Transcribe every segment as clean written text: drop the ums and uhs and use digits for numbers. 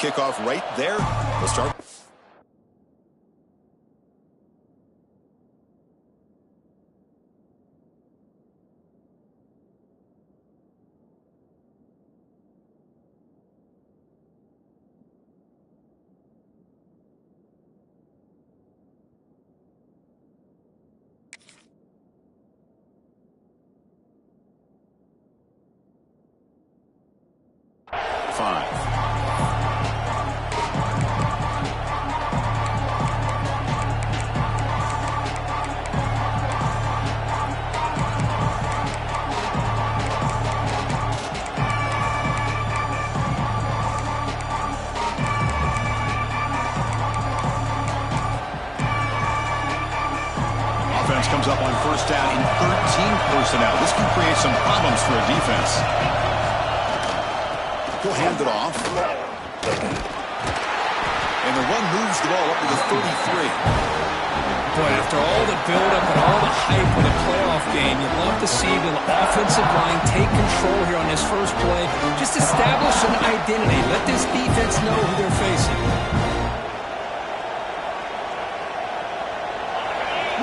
kickoff right there. We'll start. Comes up on first down in 13 personnel. This can create some problems for a defense. He'll hand it off. And the run moves the ball up to the 33. Boy, after all the build-up and all the hype of the playoff game, you'd love to see the offensive line take control here on this first play. Just establish an identity. Let this defense know who they're facing.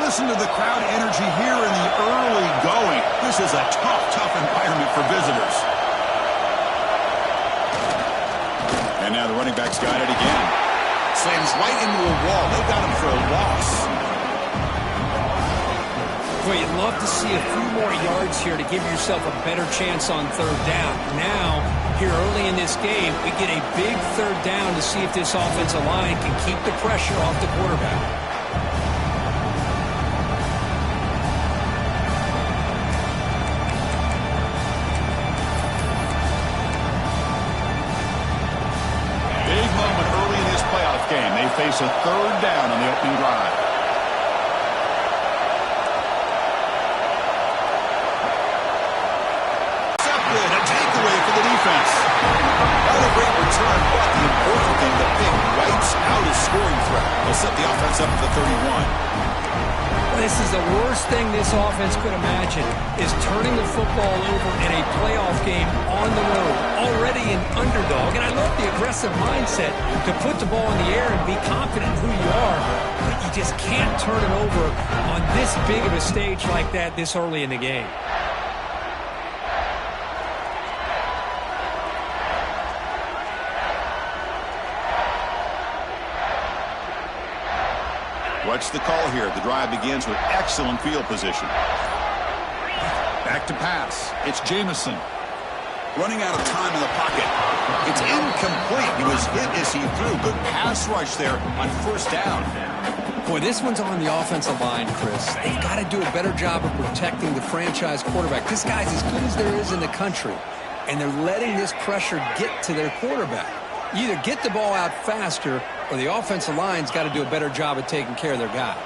Listen to the crowd energy here in the early going. This is a tough environment for visitors. And now the running back's got it again. Slams right into a wall. They got him for a loss. Boy, you'd love to see a few more yards here to give yourself a better chance on third down. Now, here early in this game, we get a big third down to see if this offensive line can keep the pressure off the quarterback. Game. They face a third down on the opening drive. Accepted, a takeaway for the defense. Not a great return, but the important thing, the pick wipes out a scoring threat. They'll set the offense up to the 31. This is the worst thing this offense could imagine, is turning the football over in a playoff game on the road. Already an underdog, and I love the aggressive mindset to put the ball in the air and be confident in who you are, but you just can't turn it over on this big of a stage like that this early in the game. What's the call here? The drive begins with excellent field position. Back to pass. It's Jamison. Running out of time in the pocket. It's incomplete. He was hit as he threw. Good pass rush there on first down. Boy, this one's on the offensive line, Chris. They've got to do a better job of protecting the franchise quarterback. This guy's as good as there is in the country, and they're letting this pressure get to their quarterback. You either get the ball out faster, or the offensive line's got to do a better job of taking care of their guy.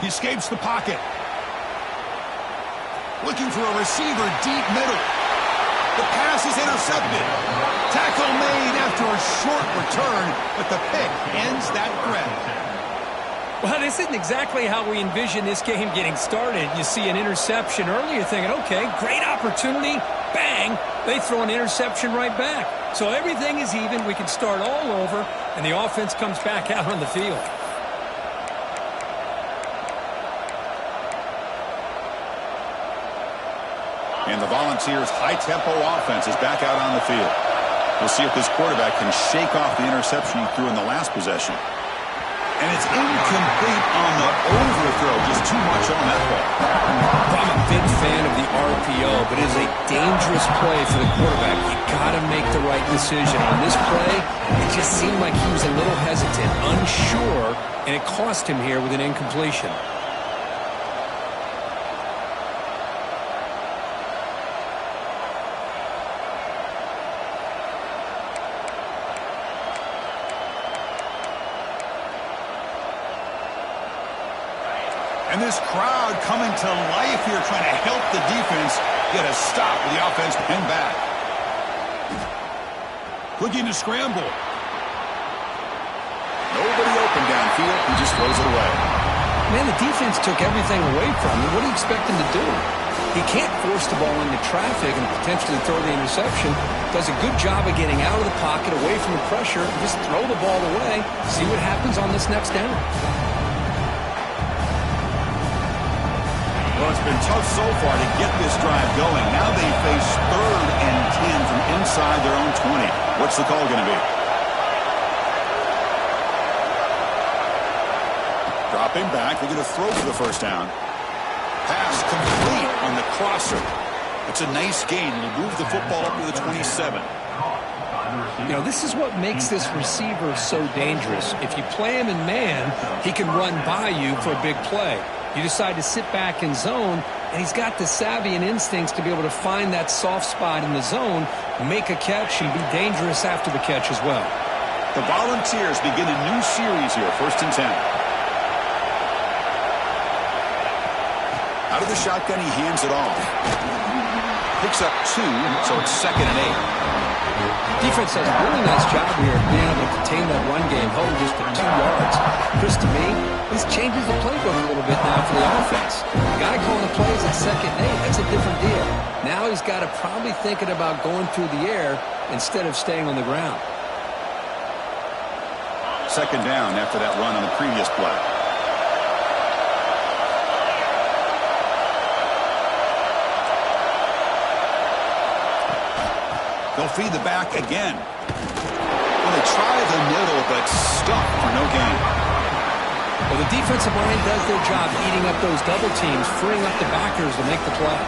He escapes the pocket. Looking for a receiver deep middle. The pass is intercepted. Tackle made after a short return, but the pick ends that threat. Well, this isn't exactly how we envision this game getting started. You see an interception early, you're thinking, okay, great opportunity. Bang! They throw an interception right back. So everything is even. We can start all over, and the offense comes back out on the field. And the Volunteers' high-tempo offense is back out on the field. We'll see if this quarterback can shake off the interception he threw in the last possession. And it's incomplete on the overthrow. Just too much on that ball. I'm a big fan of the RPO, but it is a dangerous play for the quarterback. You got to make the right decision. On this play, it just seemed like he was a little hesitant, unsure, and it cost him here with an incompletion. And this crowd coming to life here, trying to help the defense get a stop with the offense pinned back. Looking to scramble. Nobody open downfield. He just throws it away. Man, the defense took everything away from him. What do you expect him to do? He can't force the ball into traffic and potentially throw the interception. Does a good job of getting out of the pocket, away from the pressure, and just throw the ball away. See what happens on this next down. Well, it's been tough so far to get this drive going. Now they face 3rd and 10 from inside their own 20. What's the call going to be? Dropping back. They're going to throw for the first down. Pass complete on the crosser. It's a nice gain. It'll move the football up to the 27. You know, this is what makes this receiver so dangerous. If you play him in man, he can run by you for a big play. You decide to sit back in zone, and he's got the savvy and instincts to be able to find that soft spot in the zone, make a catch, and be dangerous after the catch as well. The Volunteers begin a new series here, 1st and 10. Out of the shotgun, he hands it off. Picks up 2, so it's 2nd and 8. Defense does a really nice job here of being able to contain that run game, holding just to 2 yards. Chris, to me, this changes the playbook a little bit now for the offense. The guy calling the plays at 2nd and 8, that's a different deal. Now he's got to probably thinking about going through the air instead of staying on the ground. 2nd down after that run on the previous play. They'll feed the back again. Well, they try the middle, but stuck for no gain. Well, the defensive line does their job eating up those double teams, freeing up the backers to make the play.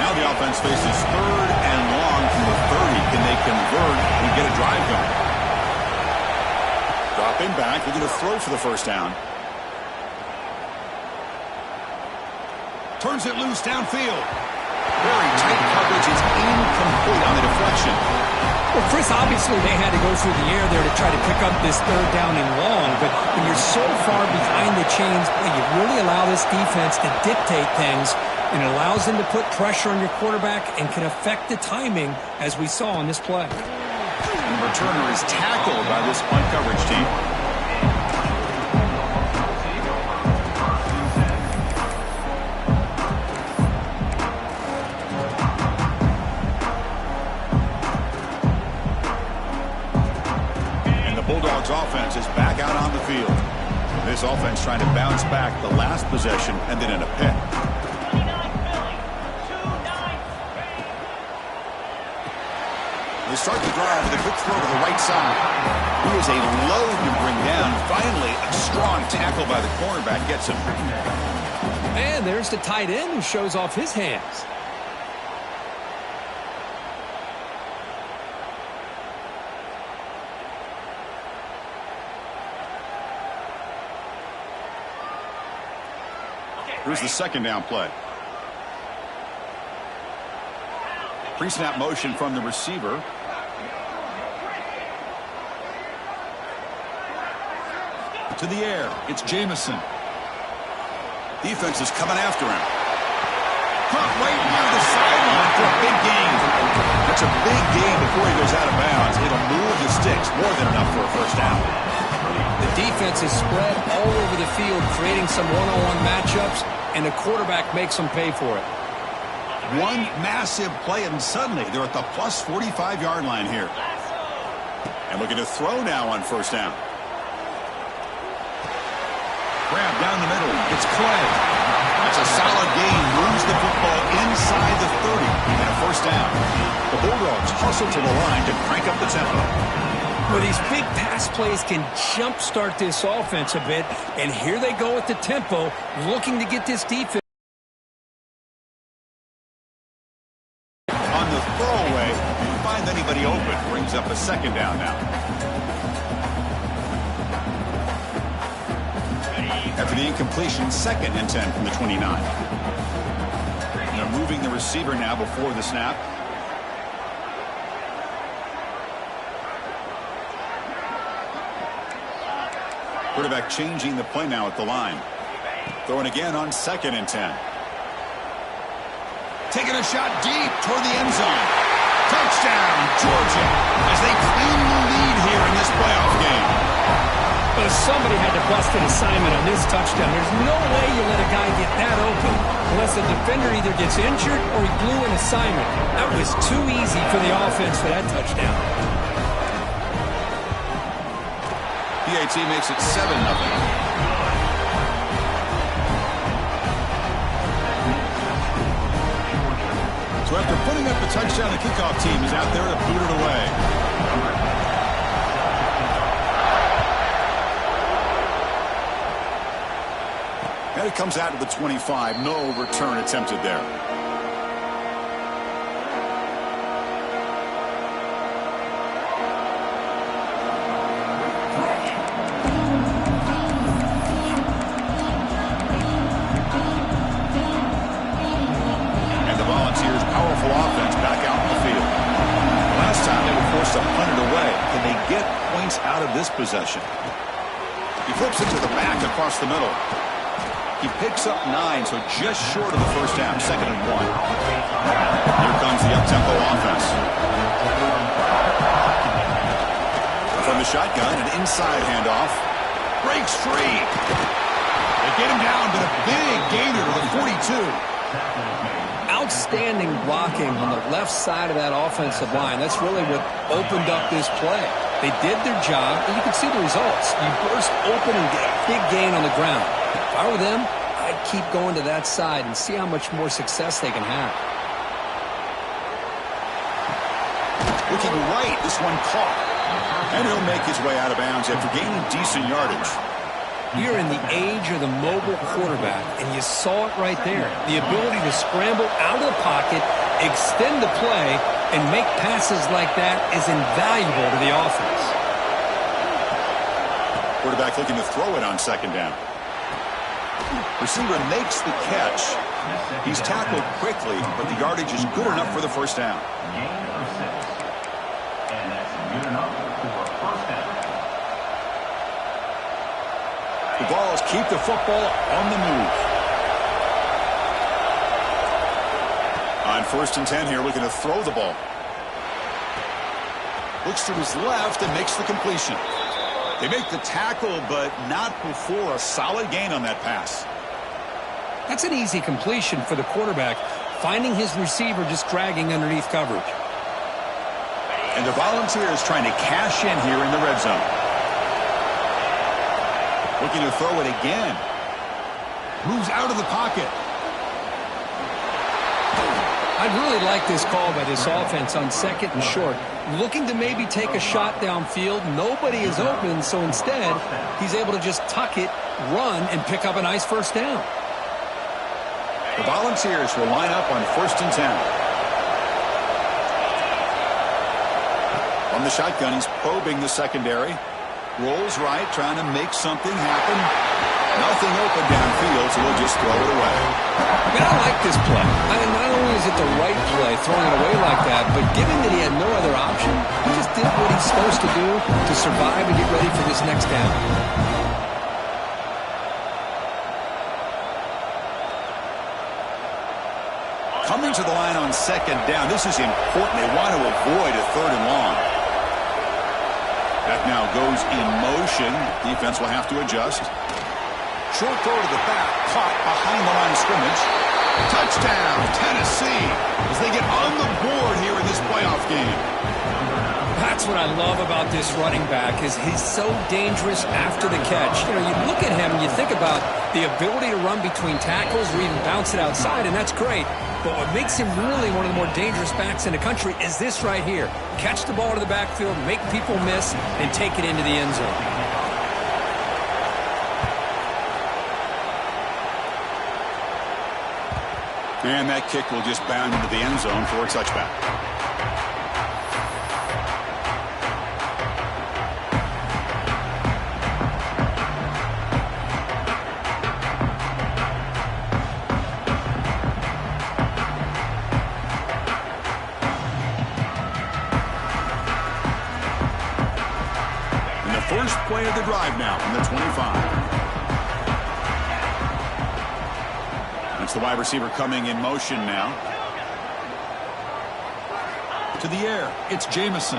Now the offense faces 3rd and long from the 30. Can they convert and get a drive going? Dropping back. They're going to throw for the first down. Turns it loose downfield. Very tight coverage. It's incomplete on the deflection. Well, Chris, obviously they had to go through the air there to try to pick up this 3rd down and long, but when you're so far behind the chains, you really allow this defense to dictate things, and it allows them to put pressure on your quarterback and can affect the timing, as we saw on this play. And the returner is tackled by this punt coverage team. Bulldogs offense is back out on the field. This offense trying to bounce back the last possession and then in a pick. They start the drive with a quick throw to the right side. He is a load to bring down. Finally, a strong tackle by the cornerback gets him. And there's the tight end who shows off his hands. Here's the 2nd down play. Pre-snap motion from the receiver. To the air. It's Jamison. Defense is coming after him. Caught right near the sideline for a big gain. That's a big gain before he goes out of bounds. It'll move the sticks. More than enough for a first down. The defense is spread all over the field, creating some one-on-one matchups, and the quarterback makes them pay for it. One massive play, and suddenly they're at the plus 45-yard line here. And looking to throw now on first down. Grab down the middle. It's Clay. That's a solid gain. Moves the football inside the 30. And a first down. The Bulldogs hustle to the line to crank up the tempo. Well, these big pass plays can jumpstart this offense a bit, and here they go at the tempo, looking to get this defense. On the throwaway, find anybody open. Brings up a 2nd down now. After the incompletion, 2nd and 10 from the 29. They're moving the receiver now before the snap. Quarterback changing the play now at the line. Throwing again on 2nd and 10. Taking a shot deep toward the end zone. Touchdown, Georgia, as they claim the lead here in this playoff game. Well, somebody had to bust an assignment on this touchdown. There's no way you let a guy get that open unless the defender either gets injured or he blew an assignment. That was too easy for the offense for that touchdown. PAT makes it 7-0. So after putting up the touchdown, the kickoff team is out there to boot it away. And it comes out to the 25. No return attempted there. Out of this possession. He flips it to the back across the middle. He picks up 9, so just short of the first down, 2nd and 1. Here comes the up-tempo offense. From the shotgun, an inside handoff. Breaks free. They get him down, but a big gainer to the 42. Outstanding blocking on the left side of that offensive line. That's really what opened up this play. They did their job, and you can see the results. You burst open and get a big gain on the ground. If I were them, I'd keep going to that side and see how much more success they can have. Looking right, this one caught. And he'll make his way out of bounds after gaining decent yardage. You're in the age of the mobile quarterback, and you saw it right there. The ability to scramble out of the pocket, extend the play, and make passes like that is invaluable to the offense. Quarterback looking to throw it on 2nd down. Receiver makes the catch. He's tackled quickly, but the yardage is good enough for the first down. The Vols keep the football on the move. On 1st and 10 here, looking to throw the ball. Looks to his left and makes the completion. They make the tackle, but not before a solid gain on that pass. That's an easy completion for the quarterback, finding his receiver just dragging underneath coverage. And the Volunteers trying to cash in here in the red zone. Looking to throw it again. Moves out of the pocket. I'd really like this call by this offense on 2nd and short. Looking to maybe take a shot downfield. Nobody is open, so instead, he's able to just tuck it, run, and pick up a nice first down. The Volunteers will line up on 1st and 10. On the shotgun, he's probing the secondary. Rolls right, trying to make something happen. Nothing open downfield, so we'll just throw it away. Man, I like this play. I mean, not only is it the right play, throwing it away like that, but given that he had no other option, he just did what he's supposed to do to survive and get ready for this next down. Coming to the line on 2nd down. This is important. They want to avoid a 3rd and long. That now goes in motion. Defense will have to adjust. Short throw to the back, caught behind the line of scrimmage. Touchdown, Tennessee, as they get on the board here in this playoff game. That's what I love about this running back is he's so dangerous after the catch. You know, you look at him and you think about the ability to run between tackles or even bounce it outside, and that's great. But what makes him really one of the more dangerous backs in the country is this right here. Catch the ball to the backfield, make people miss, and take it into the end zone. And that kick will just bound into the end zone for a touchback. And the first play of the drive now from the 25. It's the wide receiver coming in motion now. To the air, it's Jamison.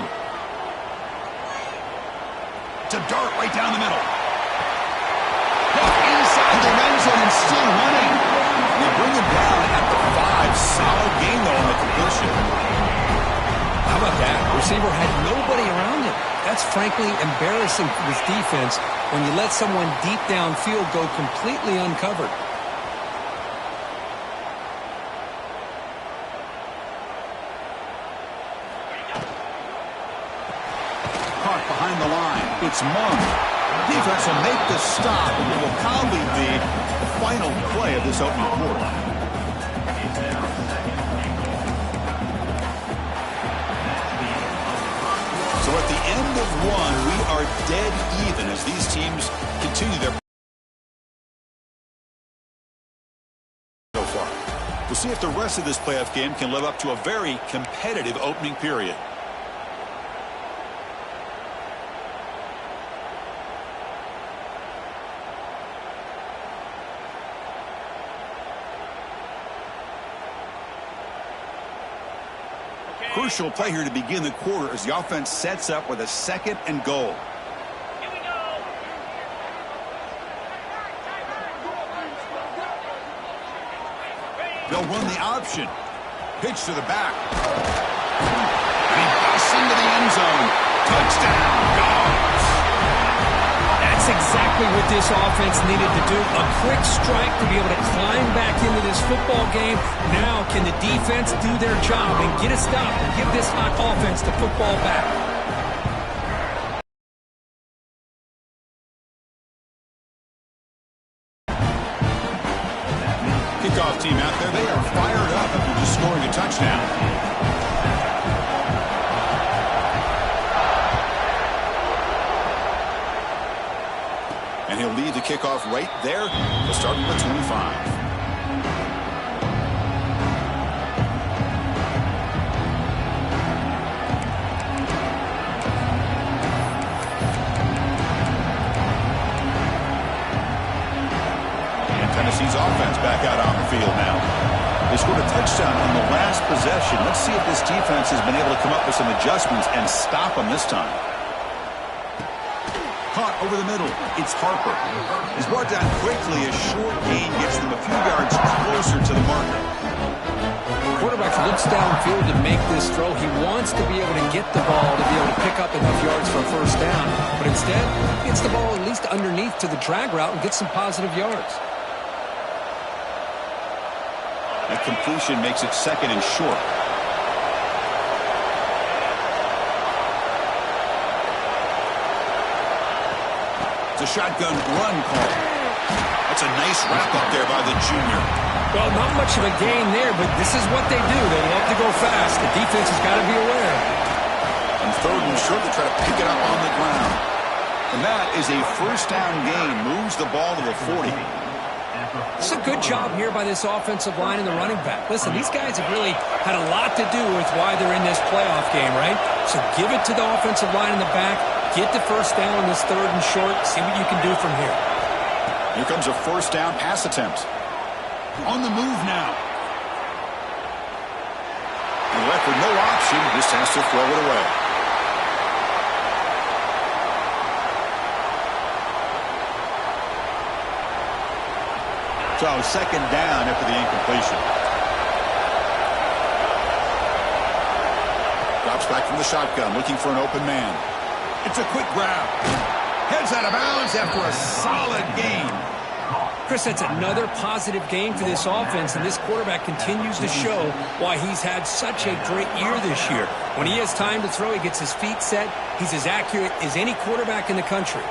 To dart right down the middle. that. Receiver had nobody around him. That's frankly embarrassing for this defense when you let someone deep downfield go completely uncovered. Caught behind the line. It's Monk. Defense will make the stop, and it will probably be the final play of this opening quarter. So at the end of one, we are dead even as these teams continue their so far. We'll see if the rest of this playoff game can live up to a very competitive opening period. Crucial play here to begin the quarter as the offense sets up with a 2nd and goal. Here we go. They'll run the option. Pitch to the back. And he busts into the end zone. Touchdown, Dogs. That's exactly what this offense needed to do. A quick strike to be able to climb back into this football game. Now can the defense do their job and get a stop and give this hot offense the football back? Kickoff team out there, they are fired up after just scoring a touchdown. And he'll lead the kickoff right there to start at the 25. Tennessee's offense back out on the field now. They scored a touchdown on the last possession. Let's see if this defense has been able to come up with some adjustments and stop them this time. Caught over the middle. It's Harper. He's brought down quickly. A short gain gets them a few yards closer to the marker. The quarterback looks downfield to make this throw. He wants to be able to get the ball to be able to pick up enough yards for a first down. But instead, gets the ball at least underneath to the drag route and gets some positive yards. That completion makes it 2nd and short. It's a shotgun run call. That's a nice wrap up there by the junior. Well, not much of a gain there, but this is what they do. They love to go fast. The defense has got to be aware. On 3rd and short, they try to pick it up on the ground. And that is a first down gain. Moves the ball to the 40. It's a good job here by this offensive line and the running back. Listen, these guys have really had a lot to do with why they're in this playoff game, right? So give it to the offensive line in the back. Get the first down on this 3rd and short. See what you can do from here. Here comes a first down pass attempt. On the move now. And left with no option. Just has to throw it away. So 2nd down after the incompletion. Drops back from the shotgun, looking for an open man. It's a quick grab. Heads out of bounds after a solid gain. Chris, that's another positive game for this offense, and this quarterback continues to show why he's had such a great year this year. When he has time to throw, he gets his feet set. He's as accurate as any quarterback in the country.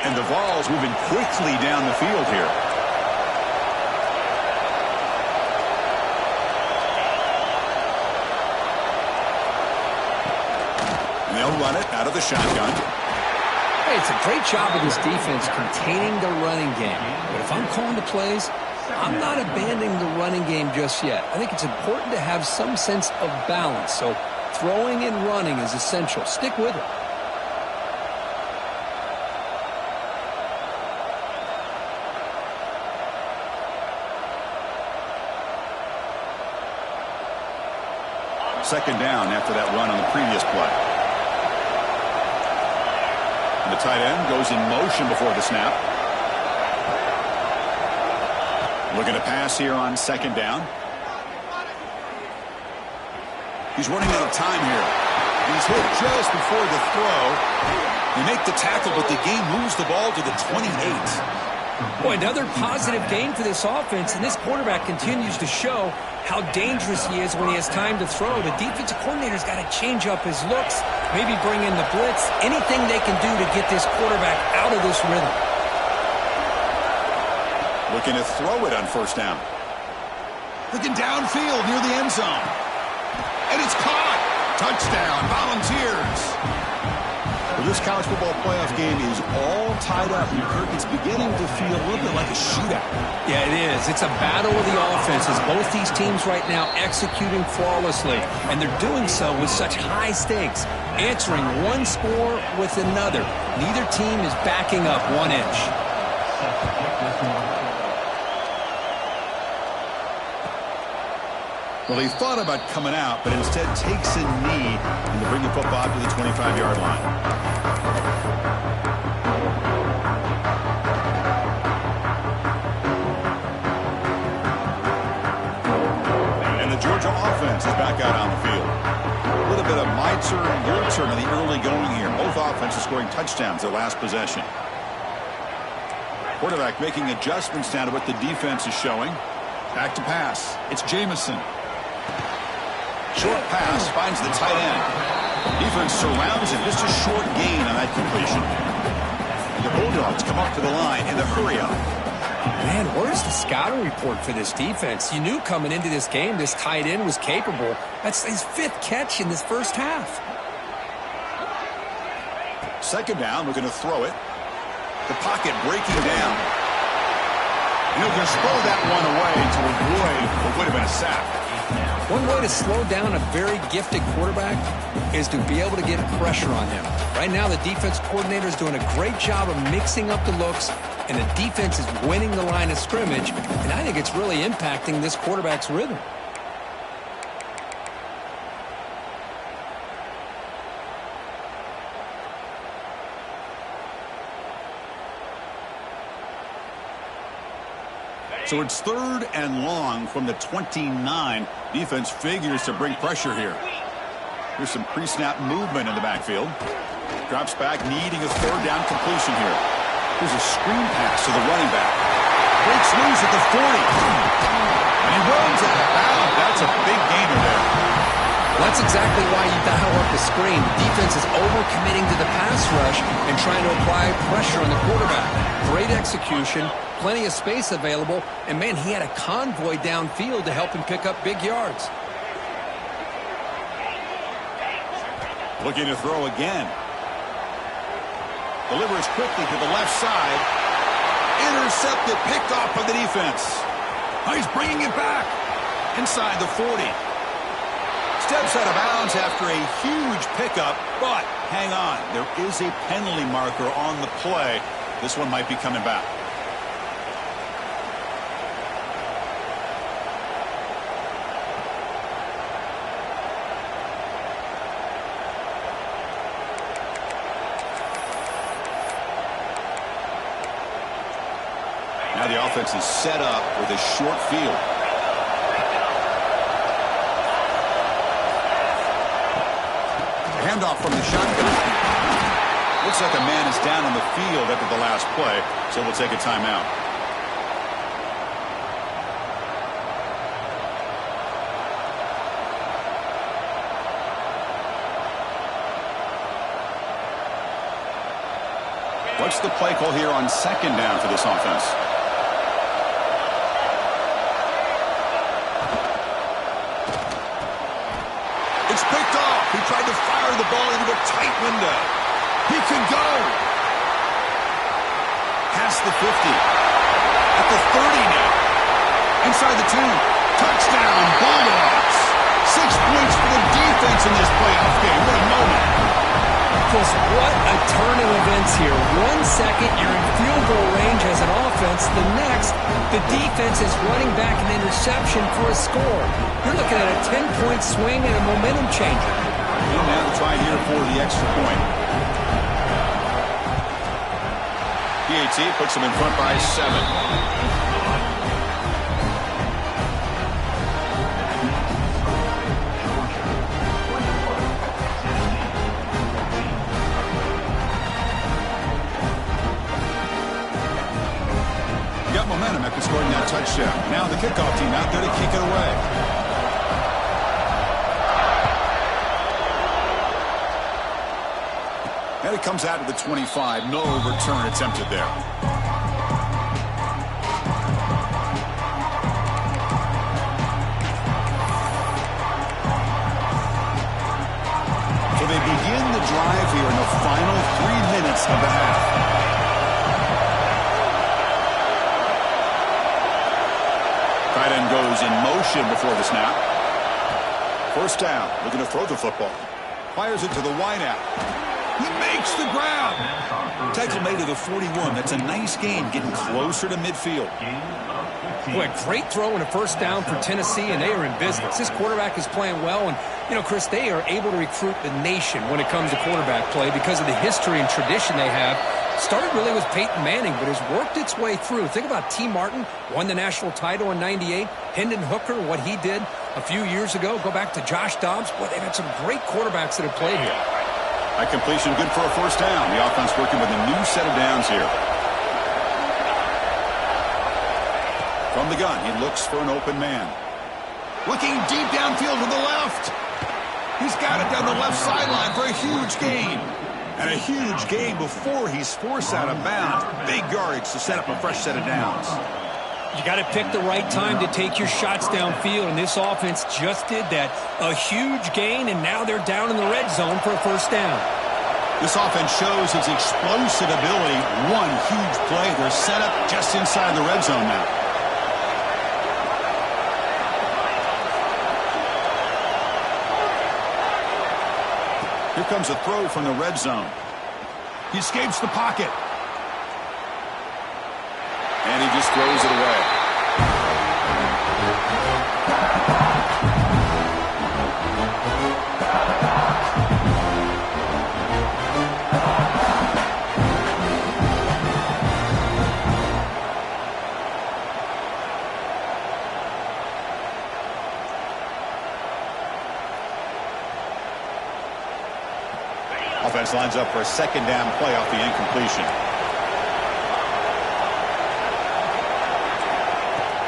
And the Vols moving quickly down the field here. And they'll run it out of the shotgun. Hey, it's a great job of this defense containing the running game. But if I'm calling the plays, I'm not abandoning the running game just yet. I think it's important to have some sense of balance. So throwing and running is essential. Stick with it. Second down after that run on the previous play. And the tight end goes in motion before the snap. Looking to pass here on 2nd down. He's running out of time here. He's hit just before the throw. They make the tackle, but the game moves the ball to the 28. Boy, another positive game for this offense, and this quarterback continues to show how dangerous he is when he has time to throw. The defensive coordinator's got to change up his looks, maybe bring in the blitz, anything they can do to get this quarterback out of this rhythm. Looking to throw it on first down. Looking downfield near the end zone. And it's caught. Touchdown, Volunteers. Well, this college football playoff game is all tied up. And Kirk, it's beginning to feel a little bit like a shootout. Yeah, it is. It's a battle of the offenses. Both these teams right now executing flawlessly. And they're doing so with such high stakes. Answering one score with another. Neither team is backing up 1 inch. Well, he thought about coming out, but instead takes a knee and to bring the football to the 25-yard line. And the Georgia offense is back out on the field. A little bit of my turn, your turn in the early going here. Both offenses scoring touchdowns their last possession. Quarterback making adjustments down to what the defense is showing. Back to pass. It's Jamison. Short pass finds the tight end. Defense surrounds him. Just a short gain on that completion. And the Bulldogs come up to the line in the hurry-up. Man, where's the scouting report for this defense? You knew coming into this game this tight end was capable. That's his 5th catch in this first half. Second down, looking to throw it. The pocket breaking down. And he'll just throw that one away to avoid what would have been a sack. One way to slow down a very gifted quarterback is to be able to get pressure on him. Right now, the defense coordinator is doing a great job of mixing up the looks, and the defense is winning the line of scrimmage, and I think it's really impacting this quarterback's rhythm. So it's 3rd and long from the 29. Defense figures to bring pressure here. Here's some pre-snap movement in the backfield. Drops back, needing a 3rd down completion here. Here's a screen pass to the running back. Breaks loose at the 40. And he runs out of bounds. That's a big gainer there. That's exactly why you dial up the screen. The defense is overcommitting to the pass rush and trying to apply pressure on the quarterback. Great execution. Plenty of space available, and man, he had a convoy downfield to help him pick up big yards. Looking to throw again. Delivers quickly to the left side. Intercepted, picked off by the defense. Oh, he's bringing it back. Inside the 40. Steps out of bounds after a huge pickup, but hang on. There is a penalty marker on the play. This one might be coming back. Now the offense is set up with a short field. Handoff from the shotgun. Looks like a man is down on the field after the last play, so we'll take a timeout. What's the play call here on 2nd down for this offense? It's picked off. He tried to fire the ball into a tight window. He can go. Past the 50. At the 30 now. Inside the 2. Touchdown, Bulldogs. 6 points for the defense in this playoff game. What a moment. Chris, what a turn of events here. 1 second, you're in field goal range as an offense. The next, the defense is running back an interception for a score. You're looking at a 10-point swing and a momentum changer. He'll now try here for the extra point. PAT puts him in front by 7. scoring that touchdown. Now the kickoff team out there to kick it away. And it comes out to the 25. No return attempted there. So they begin the drive here in the final 3 minutes of the half. Tight end goes in motion before the snap. First down, looking to throw the football. Fires it to the wideout. He makes the grab. Tackle made to the 41. That's a nice gain, getting closer to midfield. Boy, great throw and a first down for Tennessee, and they are in business. This quarterback is playing well, and, you know, Chris, they are able to recruit the nation when it comes to quarterback play because of the history and tradition they have. Started really with Peyton Manning, but has worked its way through. Think about T. Martin, won the national title in '98. Hendon Hooker, what he did a few years ago. Go back to Josh Dobbs. Boy, they've had some great quarterbacks that have played here. That completion good for a first down. The offense working with a new set of downs here. From the gun, he looks for an open man. Looking deep downfield to the left. He's got it down the left sideline for a huge gain. And a huge gain before he's forced out of bounds. Big yardage to set up a fresh set of downs. You got to pick the right time to take your shots downfield, and this offense just did that. A huge gain, and now they're down in the red zone for a first down. This offense shows its explosive ability. One huge play. They're set up just inside the red zone now. Here comes a throw from the red zone. He escapes the pocket. And he just throws it away. Offense lines up for a second down play off the incompletion.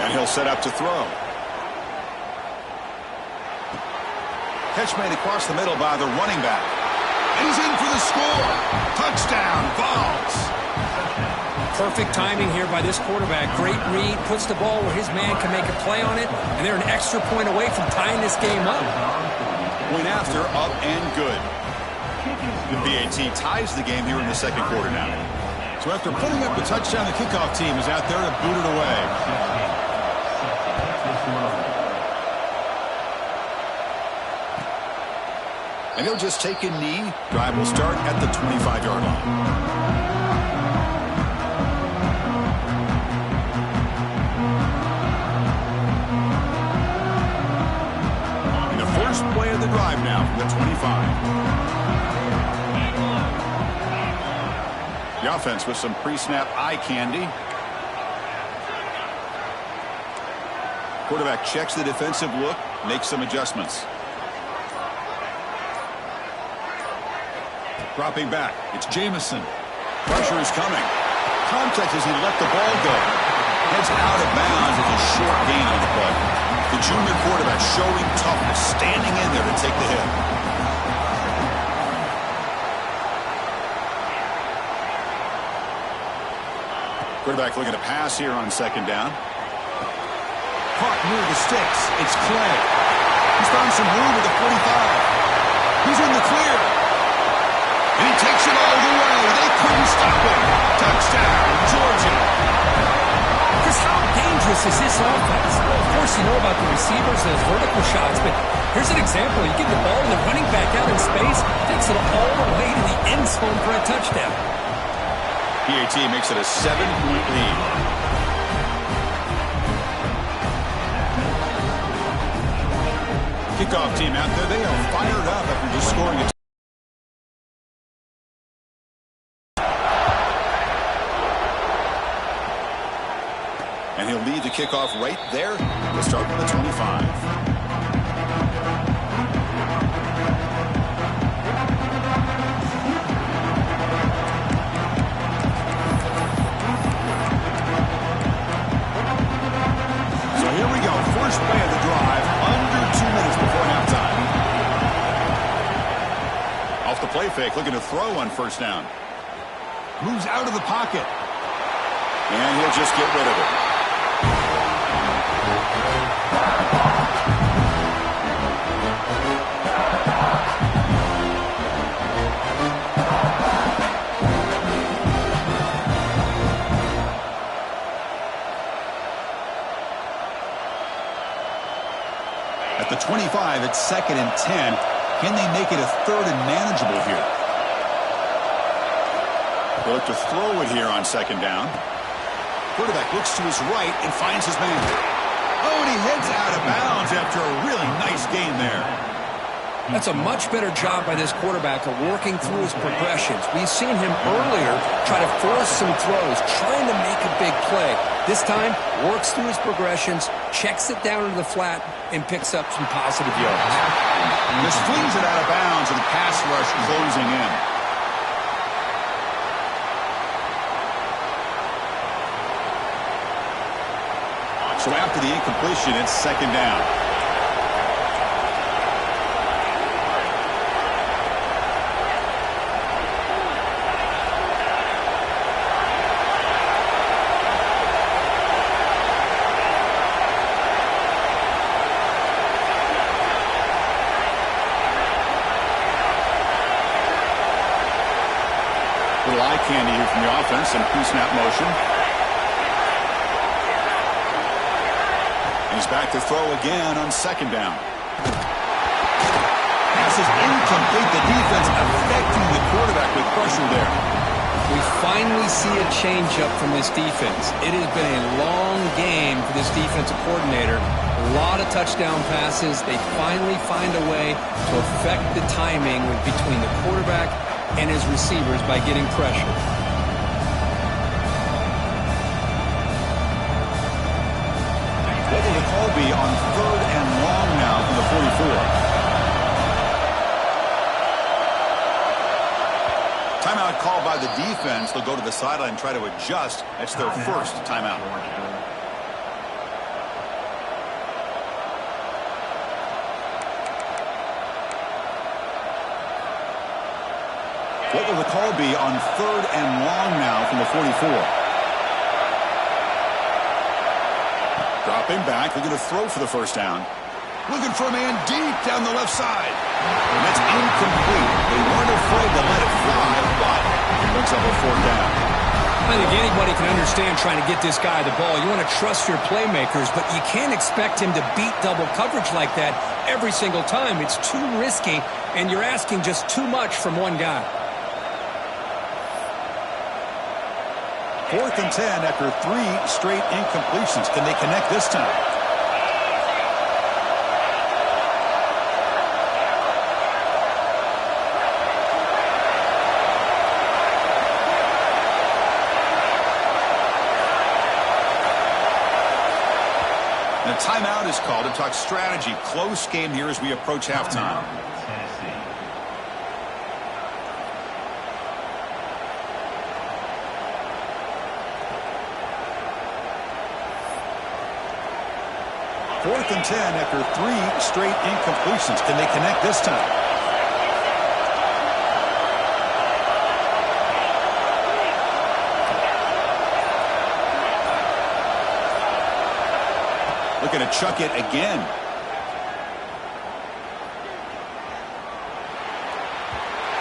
And he'll set up to throw. Catch made across the middle by the running back. And he's in for the score. Touchdown, Vols. Perfect timing here by this quarterback. Great read, puts the ball where his man can make a play on it, and they're an extra point away from tying this game up. Point after, up and good. The BAT ties the game here in the second quarter now. So after putting up the touchdown, the kickoff team is out there to boot it away. And he'll just take a knee. Drive will start at the 25-yard line. And the first play of the drive now from the 25. The offense with some pre-snap eye candy. Quarterback checks the defensive look, makes some adjustments. Dropping back, it's Jamison. Pressure is coming. Contact as he let the ball go. Heads out of bounds with a short gain on the play. The junior quarterback showing toughness, standing in there to take the hit. Quarterback looking to pass here on second down. Caught near the sticks. It's Clay. He's found some room at the 45. He's in the clear. And he takes it all the way. They couldn't stop him. Touchdown, Georgia. Chris, how dangerous is this offense? Well, of course, you know about the receivers, those vertical shots, but here's an example. You get the ball and the running back out in space, takes it all the way to the end zone for a touchdown. BAT makes it a 7-point lead. Kickoff team out there. They are fired up after just scoring a and he'll lead the kickoff right there. We'll start with the 25. quarterback looking to throw on first down. Moves out of the pocket. And he'll just get rid of it. At the 25, it's 2nd and 10. Can they make it a 3rd and manageable here? They'll look to throw it here on 2nd down. Quarterback looks to his right and finds his man. Oh, and he heads out of bounds after a really nice game there. That's a much better job by this quarterback of working through his progressions. We've seen him earlier try to force some throws, trying to make a big play. This time, works through his progressions, checks it down into the flat, and picks up some positive yards. Just flings it out of bounds with the pass rush closing in. So after the incompletion, it's 2nd down. Little eye candy here from the offense and pre-snap motion. He's back to throw again on 2nd down. Pass is incomplete. The defense affecting the quarterback with pressure there. We finally see a change-up from this defense. It has been a long game for this defensive coordinator. A lot of touchdown passes. They finally find a way to affect the timing between the quarterback and his receivers by getting pressure. What will the call be on 3rd and long now from the 44? Timeout called by the defense. They'll go to the sideline and try to adjust. That's their first timeout. What will the call be on 3rd and long now from the 44? Dropping back, looking to throw for the first down. Looking for a man deep down the left side. And that's incomplete. They weren't afraid to let it fly, but brings up a 4th down. I think anybody can understand trying to get this guy the ball. You want to trust your playmakers, but you can't expect him to beat double coverage like that every single time. It's too risky, and you're asking just too much from one guy. 4th and 10 after 3 straight incompletions. Can they connect this time? And a timeout is called to talk strategy. Close game here as we approach halftime. Fourth and 10 after 3 straight incompletions. Can they connect this time? Looking to chuck it again.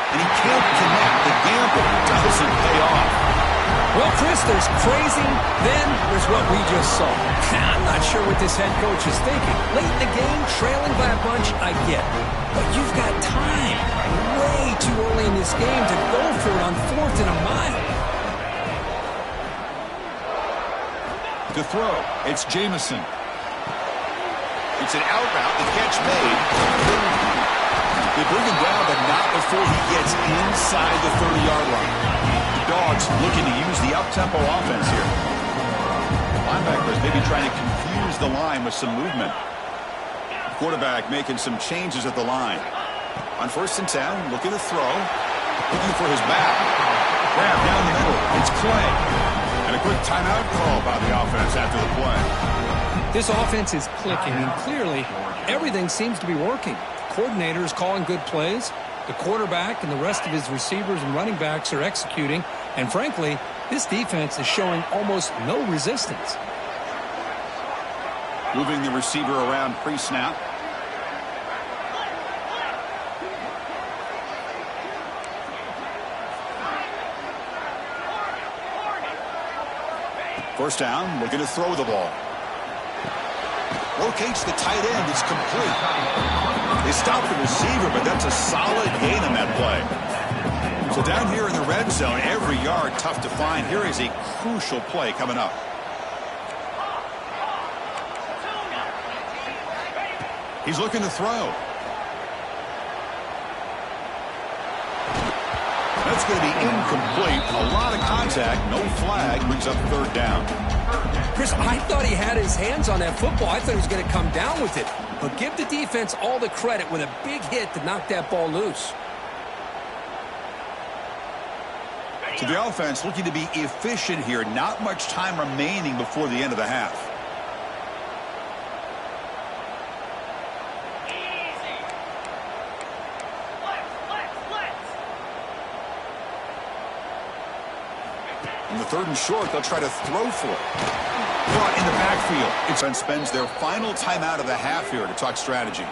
And he can't connect. The gamble doesn't pay off. Well, Chris, there's crazy, then there's what we just saw. I'm not sure what this head coach is thinking. Late in the game, trailing by a bunch, I get. But you've got time, way too early in this game to go for it on 4th and a mile. To throw, it's Jameson. It's an out route, the catch made. They bring him down, but not before he gets inside the 30-yard line. Dogs looking to use the up-tempo offense here. Linebackers maybe trying to confuse the line with some movement. Quarterback making some changes at the line. On 1st and 10, looking to throw. Looking for his back. Grab down the middle. It's Clay. And a quick timeout call by the offense after the play. This offense is clicking, and clearly everything seems to be working. Coordinators calling good plays. The quarterback and the rest of his receivers and running backs are executing. And frankly, this defense is showing almost no resistance. Moving the receiver around pre-snap. First down, looking to throw the ball. Locates the tight end. It's complete. They stop the receiver, but that's a solid gain on that play. So down here in the red zone, every yard tough to find. Here is a crucial play coming up. He's looking to throw. That's going to be incomplete. A lot of contact. No flag. Brings up third down. Chris, I thought he had his hands on that football. I thought he was going to come down with it. But give the defense all the credit with a big hit to knock that ball loose. So the offense looking to be efficient here. Not much time remaining before the end of the half. On the third and short, they'll try to throw for it. Caught in the backfield. It spends their final timeout of the half here to talk strategy.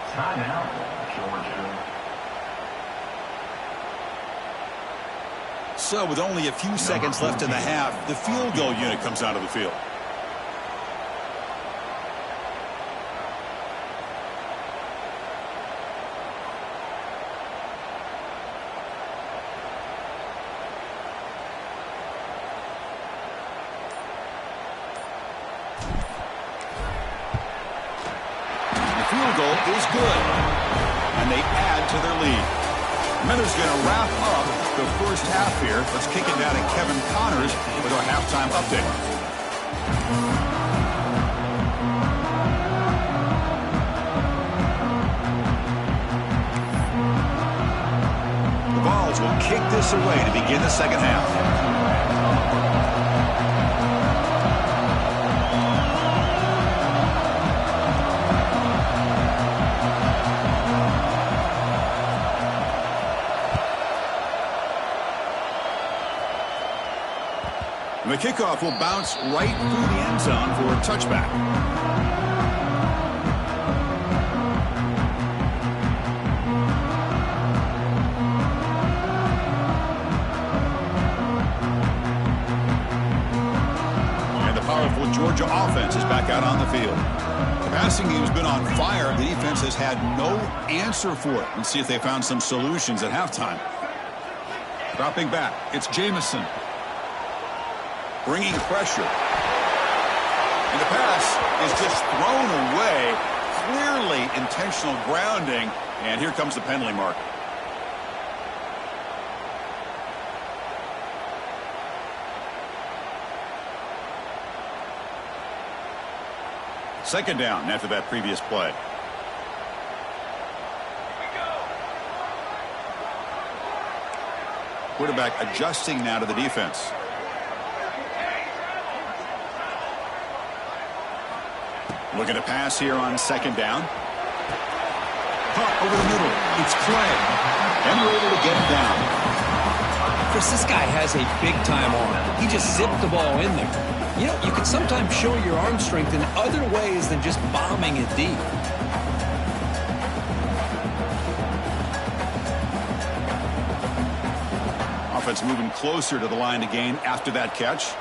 So with only a few seconds left in the half, the field goal unit comes out of the field. Field goal is good, and they add to their lead. Miller's going to wrap up the first half here. Let's kick it down to Kevin Connors with our halftime update. The Vols will kick this away to begin the second half. The kickoff will bounce right through the end zone for a touchback. And the powerful Georgia offense is back out on the field. The passing game's been on fire. The defense has had no answer for it. Let's see if they found some solutions at halftime. Dropping back, it's Jamison. Bringing pressure. And the pass is just thrown away. Clearly intentional grounding. And here comes the penalty mark. Second down after that previous play. Quarterback adjusting now to the defense. Looking to pass here on second down. Caught over the middle. It's Clay. And they're able to get it down. Chris, this guy has a big-time arm. He just zipped the ball in there. You know, you can sometimes show your arm strength in other ways than just bombing it deep. Offense moving closer to the line to gain after that catch.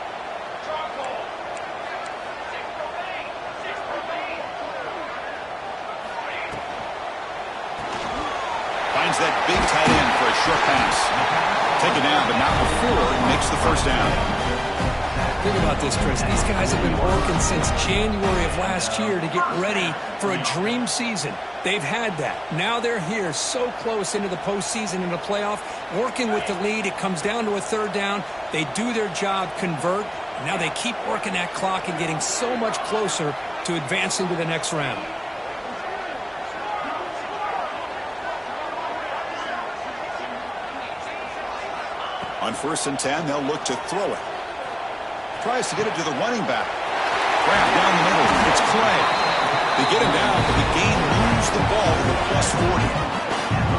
Finds that big tight end for a short pass. Taken down, but not before he makes the first down. Think about this, Chris. These guys have been working since January of last year to get ready for a dream season. They've had that. Now they're here so close into the postseason and the playoff, working with the lead. It comes down to a third down. They do their job, convert. Now they keep working that clock and getting so much closer to advancing to the next round. On 1st and 10, they'll look to throw it. Tries to get it to the running back. Grab down the middle. It's Clay. They get him down, but the game moves the ball to the +40.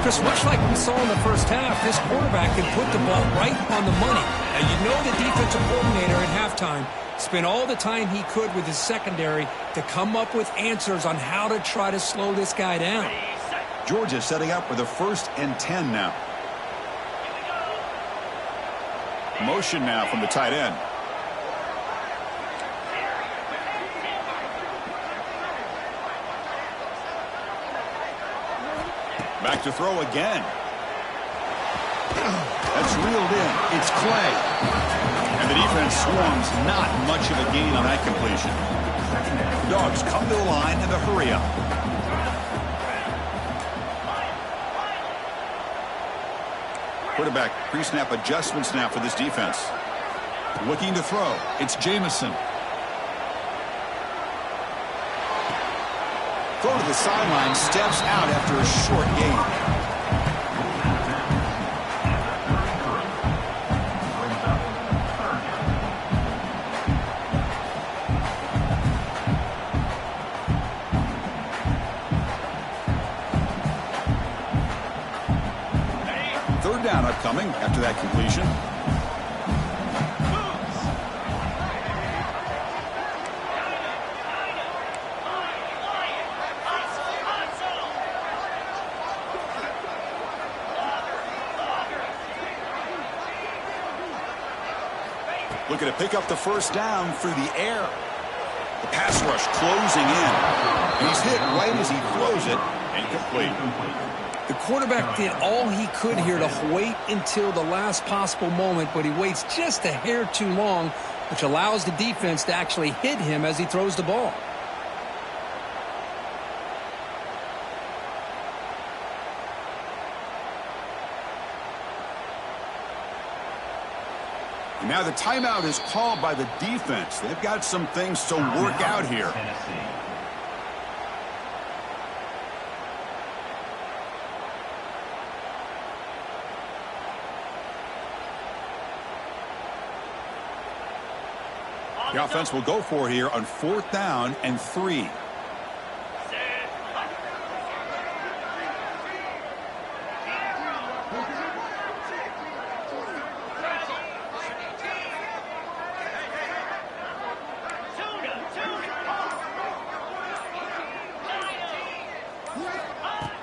Chris, much like we saw in the first half, this quarterback can put the ball right on the money. Now, you know the defensive coordinator at halftime spent all the time he could with his secondary to come up with answers on how to try to slow this guy down. Georgia setting up with a 1st and 10 now. Motion now from the tight end. Back to throw again. That's reeled in. It's Clay. And the defense swarms. Not much of a gain on that completion. The Dogs come to the line in the hurry up. Quarterback pre-snap adjustments now for this defense. Looking to throw. It's Jamison. Throw to the sideline, steps out after a short gain. Third down upcoming after that completion. Looking to pick up the first down through the air. The pass rush closing in. He's hit right as he throws it. Incomplete. The quarterback did all he could here to wait until the last possible moment, but he waits just a hair too long, which allows the defense to actually hit him as he throws the ball. Now the timeout is called by the defense. They've got some things to work out here. The offense will go for it here on 4th down and 3.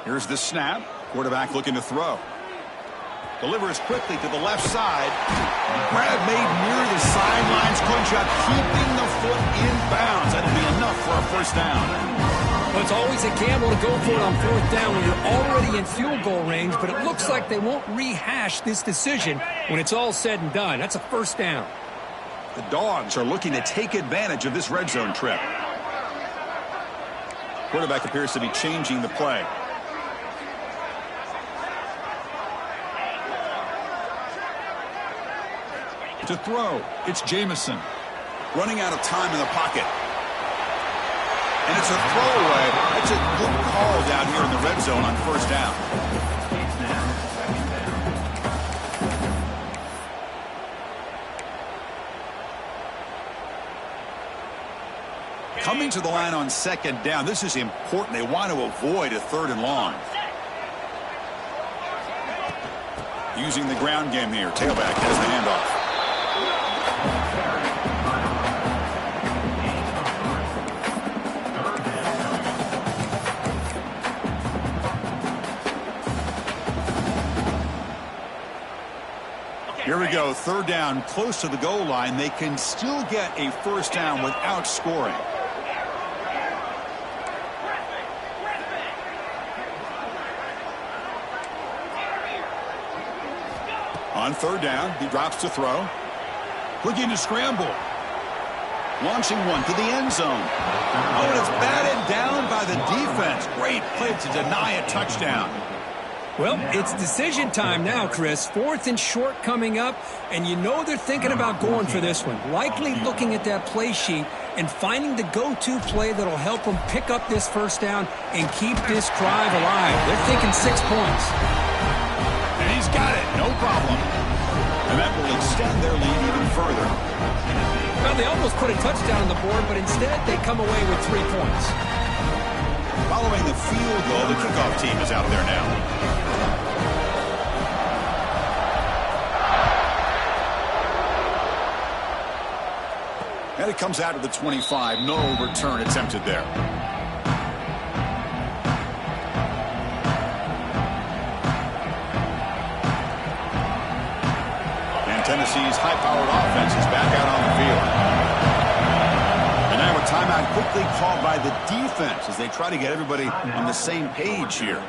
Here's the snap. Quarterback looking to throw. Delivers quickly to the left side. Grab made near the sidelines. Kunchuk keeping the foot in bounds. That'll be enough for a first down. Well, it's always a gamble to go for it on 4th down when you're already in field goal range, but it looks like they won't rehash this decision when it's all said and done. That's a first down. The Dogs are looking to take advantage of this red zone trip. Quarterback appears to be changing the play. To throw, it's Jamison. Running out of time in the pocket. And it's a throwaway. That's a good call down here in the red zone on first down. Coming to the line on 2nd down. This is important. They want to avoid a 3rd and long. Using the ground game here. Tailback has the handoff. Here we go, 3rd down, close to the goal line. They can still get a first down without scoring. On 3rd down, he drops to throw. Looking to scramble. Launching one to the end zone. Oh, and it's batted down by the defense. Great play to deny a touchdown. Well, it's decision time now, Chris. 4th and short coming up, and you know they're thinking about going for this one. Likely looking at that play sheet and finding the go-to play that'll help them pick up this first down and keep this drive alive. They're thinking 6 points. And he's got it, no problem. And that will extend their lead even further. Well, they almost put a touchdown on the board, but instead they come away with 3 points. Following the field goal, the kickoff team is out there now. And it comes out of the 25. No return attempted there. And Tennessee's high-powered offense is back out on the field. And now a timeout quickly called by the defense as they try to get everybody on the same page here.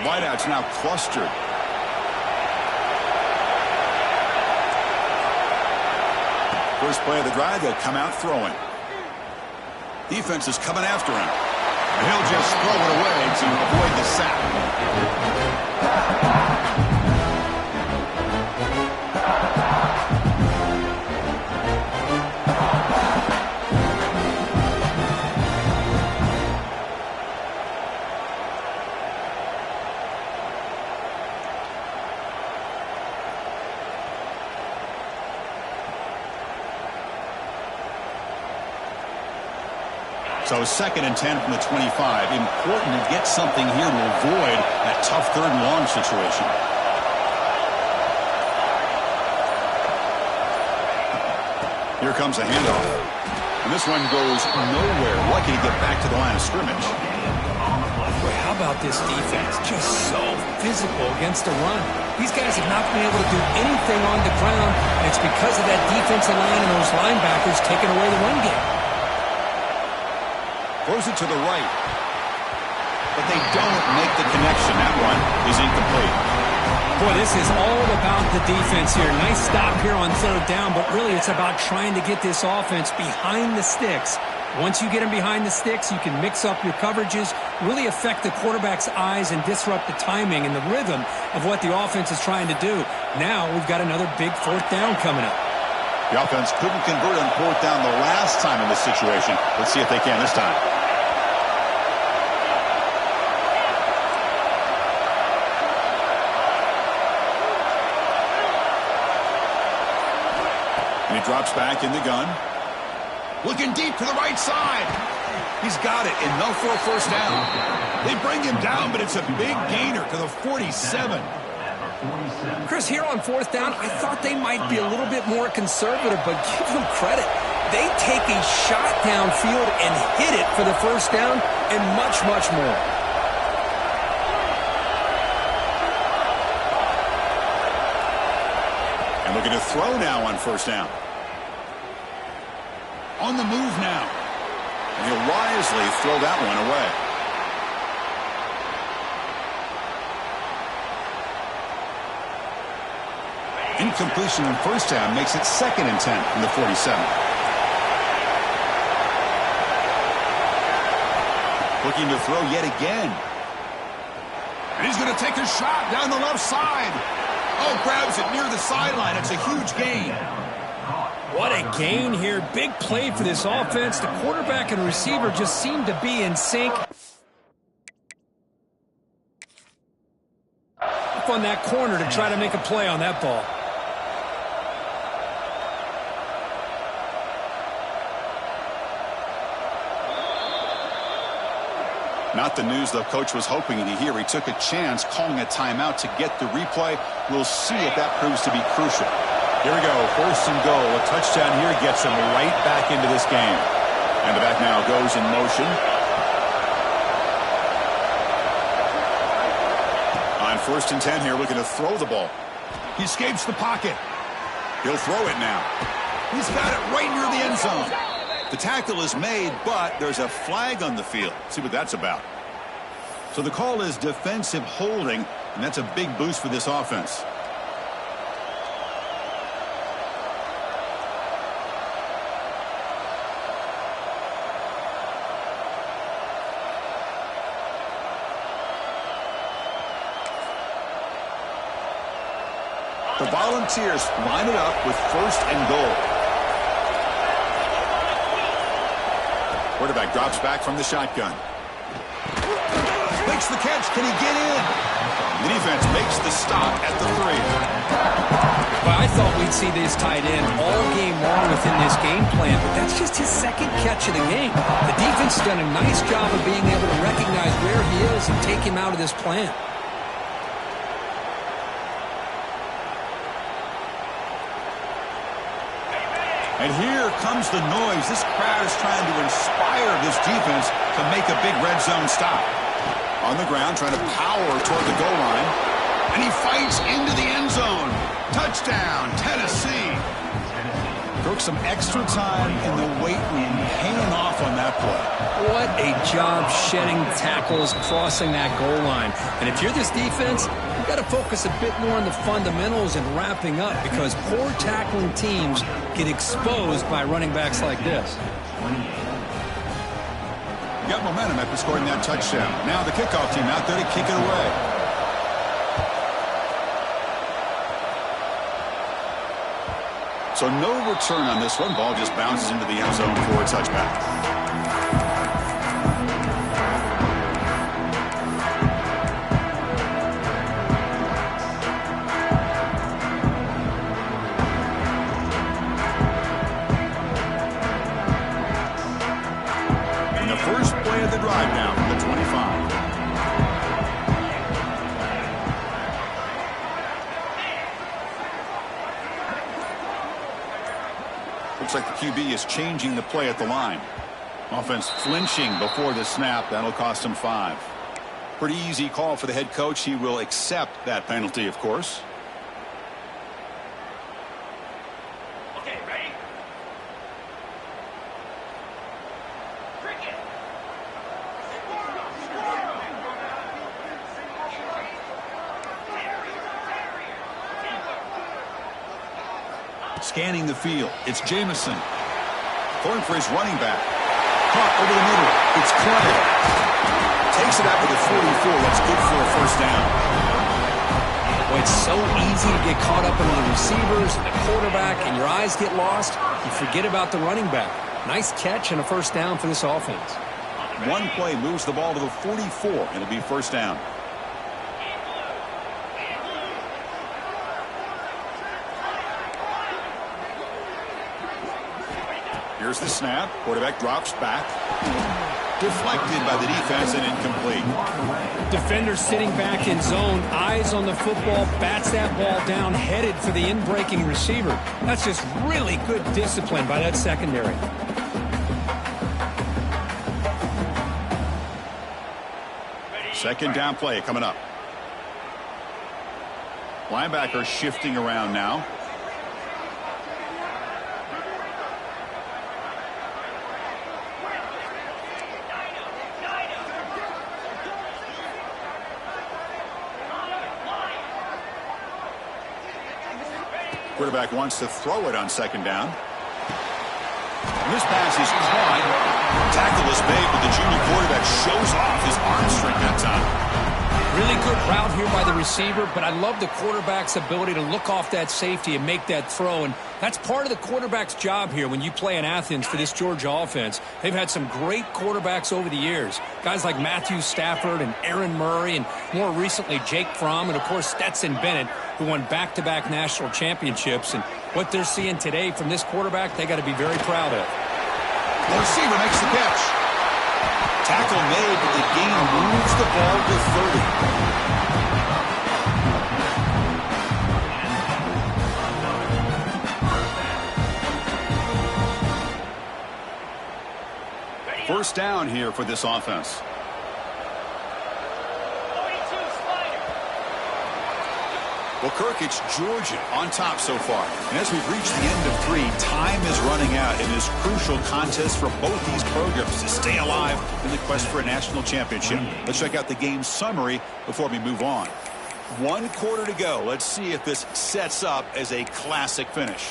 Wideouts now clustered. First play of the drive, they'll come out throwing. Defense is coming after him. And he'll just throw it away to avoid the sack. So 2nd and 10 from the 25. Important to get something here to avoid that tough 3rd and long situation. Here comes a handoff. And this one goes nowhere. Lucky to get back to the line of scrimmage. Boy, how about this defense? Just so physical against the run. These guys have not been able to do anything on the ground, and it's because of that defensive line and those linebackers taking away the run game. Throws it to the right. But they don't make the connection. That one is incomplete. Boy, this is all about the defense here. Nice stop here on 3rd down, but really it's about trying to get this offense behind the sticks. Once you get them behind the sticks, you can mix up your coverages, really affect the quarterback's eyes and disrupt the timing and the rhythm of what the offense is trying to do. Now we've got another big 4th down coming up. The offense couldn't convert on 4th down the last time in this situation. Let's see if they can this time. And he drops back in the gun. Looking deep to the right side. He's got it, enough for a 1st down. They bring him down, but it's a big gainer to the 47. Chris, here on 4th down, I thought they might be a little bit more conservative, but give them credit. They take a shot downfield and hit it for the 1st down and much, much more. And looking to throw now on 1st down. On the move now. And he'll wisely throw that one away. Incompletion on 1st down makes it 2nd and 10 from the 47. Looking to throw yet again. And he's going to take a shot down the left side. Oh, grabs it near the sideline. It's a huge gain. What a gain here. Big play for this offense. The quarterback and receiver just seem to be in sync. Up on that corner to try to make a play on that ball. Not the news the coach was hoping to hear. He took a chance calling a timeout to get the replay. We'll see if that proves to be crucial. Here we go, 1st and goal. A touchdown here gets them right back into this game. And the back now goes in motion. On 1st and 10 here, looking to throw the ball. He escapes the pocket. He'll throw it now. He's got it right near the end zone. The tackle is made, but there's a flag on the field. See what that's about. So the call is defensive holding, and that's a big boost for this offense. The Volunteers line it up with 1st and goal. Quarterback drops back from the shotgun. Makes the catch. Can he get in? The defense makes the stop at the 3. Well, I thought we'd see this tight end all game long within this game plan, but that's just his second catch of the game. The defense has done a nice job of being able to recognize where he is and take him out of this plan. And here comes the noise. This crowd is trying to inspire this defense to make a big red zone stop. On the ground, trying to power toward the goal line. And he fights into the end zone. Touchdown, Tennessee. Took some extra time in the weight room, paying off on that play. What a job shedding tackles, crossing that goal line. And if you're this defense, you've got to focus a bit more on the fundamentals and wrapping up, because poor tackling teams get exposed by running backs like this. You got momentum after scoring that touchdown. Now the kickoff team out there to kick it away. So no return on this one. Ball just bounces into the end zone for a touchback. And the first play of the drive now from the 25. Looks like the QB is changing the play at the line. Offense flinching before the snap. That'll cost him 5. Pretty easy call for the head coach. He will accept that penalty, of course. Okay, ready? Cricket. Scanning the field. It's Jamison. Going for his running back. Caught over the middle. It's Clay. Takes it out to the 44. That's good for a first down. Well, it's so easy to get caught up in the receivers and the quarterback, and your eyes get lost. You forget about the running back. Nice catch and a first down for this offense. One play moves the ball to the 44, and it'll be first down. Here's the snap. Quarterback drops back. Deflected by the defense and incomplete. Defender sitting back in zone, eyes on the football, bats that ball down, headed for the in-breaking receiver. That's just really good discipline by that secondary. Second down play coming up. Linebacker shifting around now. Quarterback wants to throw it on second down. And this pass is caught. Tackle is made, but the junior quarterback shows off his arm strength that time. Really good route here by the receiver, but I love the quarterback's ability to look off that safety and make that throw. And that's part of the quarterback's job here when you play in Athens for this Georgia offense. They've had some great quarterbacks over the years. Guys like Matthew Stafford and Aaron Murray, and more recently Jake Fromm, and of course Stetson Bennett, who won back-to-back national championships. And what they're seeing today from this quarterback, they got to be very proud of. The receiver makes the catch. Tackle made, but the game moves the ball to 30. First down here for this offense. Well, Kirk, it's Georgia on top so far. And as we've reached the end of 3, time is running out in this crucial contest for both these programs to stay alive in the quest for a national championship. Let's check out the game summary before we move on. 1 quarter to go. Let's see if this sets up as a classic finish.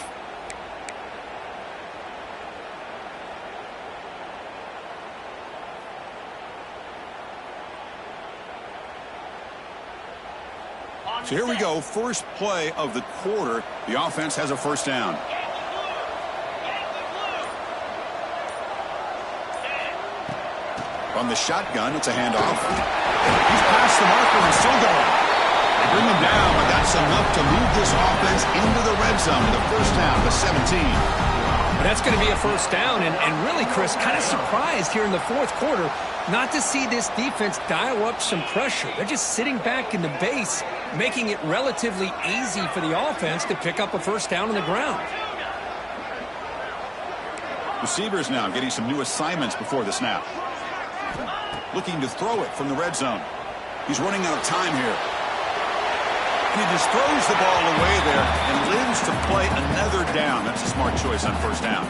So here we go, first play of the quarter. The offense has a first down. From the shotgun, it's a handoff. He's past the marker and still going. Bring him down, but that's enough to move this offense into the red zone in the first half of 17. That's going to be a first down, and really, Chris, kind of surprised here in the fourth quarter not to see this defense dial up some pressure. They're just sitting back in the base, making it relatively easy for the offense to pick up a first down on the ground. Receivers now getting some new assignments before the snap. Looking to throw it from the red zone. He's running out of time here. And he just throws the ball away there and lives to play another down. That's a smart choice on first down.